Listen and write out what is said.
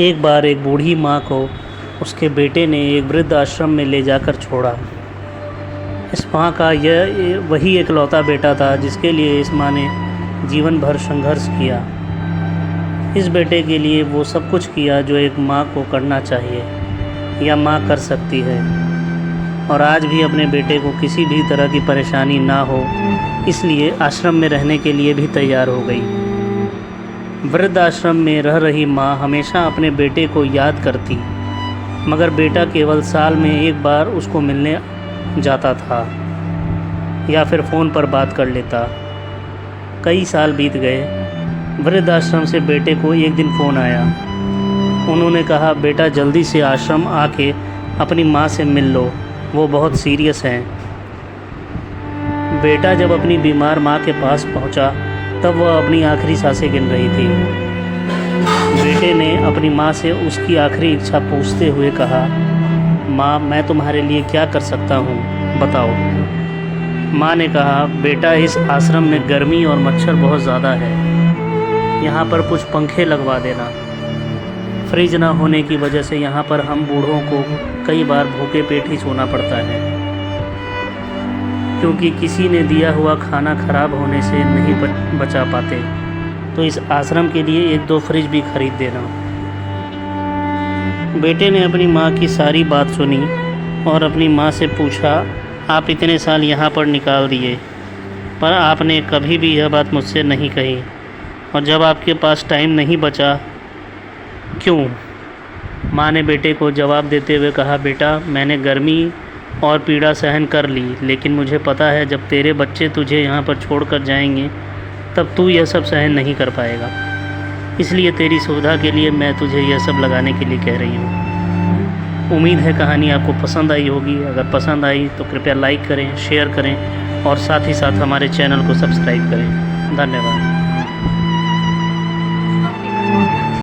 एक बार एक बूढ़ी माँ को उसके बेटे ने एक वृद्ध आश्रम में ले जाकर छोड़ा। इस माँ का यह वही इकलौता बेटा था जिसके लिए इस माँ ने जीवन भर संघर्ष किया। इस बेटे के लिए वो सब कुछ किया जो एक माँ को करना चाहिए या माँ कर सकती है, और आज भी अपने बेटे को किसी भी तरह की परेशानी ना हो इसलिए आश्रम में रहने के लिए भी तैयार हो गई। वृद्ध आश्रम में रह रही माँ हमेशा अपने बेटे को याद करती, मगर बेटा केवल साल में एक बार उसको मिलने जाता था या फिर फ़ोन पर बात कर लेता। कई साल बीत गए। वृद्ध आश्रम से बेटे को एक दिन फ़ोन आया। उन्होंने कहा, बेटा जल्दी से आश्रम आके अपनी माँ से मिल लो, वो बहुत सीरियस हैं। बेटा जब अपनी बीमार माँ के पास पहुँचा तब वह अपनी आखिरी सांसें गिन रही थी। बेटे ने अपनी माँ से उसकी आखिरी इच्छा पूछते हुए कहा, माँ मैं तुम्हारे लिए क्या कर सकता हूँ, बताओ। माँ ने कहा, बेटा इस आश्रम में गर्मी और मच्छर बहुत ज़्यादा है, यहाँ पर कुछ पंखे लगवा देना। फ्रिज ना होने की वजह से यहाँ पर हम बूढ़ों को कई बार भूखे पेट ही सोना पड़ता है, क्योंकि किसी ने दिया हुआ खाना ख़राब होने से नहीं बचा पाते, तो इस आश्रम के लिए एक दो फ्रिज भी खरीद देना। बेटे ने अपनी माँ की सारी बात सुनी और अपनी माँ से पूछा, आप इतने साल यहाँ पर निकाल दिए पर आपने कभी भी यह बात मुझसे नहीं कही, और जब आपके पास टाइम नहीं बचा क्यों? माँ ने बेटे को जवाब देते हुए कहा, बेटा मैंने गर्मी और पीड़ा सहन कर ली, लेकिन मुझे पता है जब तेरे बच्चे तुझे यहाँ पर छोड़कर जाएंगे तब तू यह सब सहन नहीं कर पाएगा, इसलिए तेरी सुविधा के लिए मैं तुझे यह सब लगाने के लिए कह रही हूँ। उम्मीद है कहानी आपको पसंद आई होगी। अगर पसंद आई तो कृपया लाइक करें, शेयर करें और साथ ही साथ हमारे चैनल को सब्सक्राइब करें। धन्यवाद।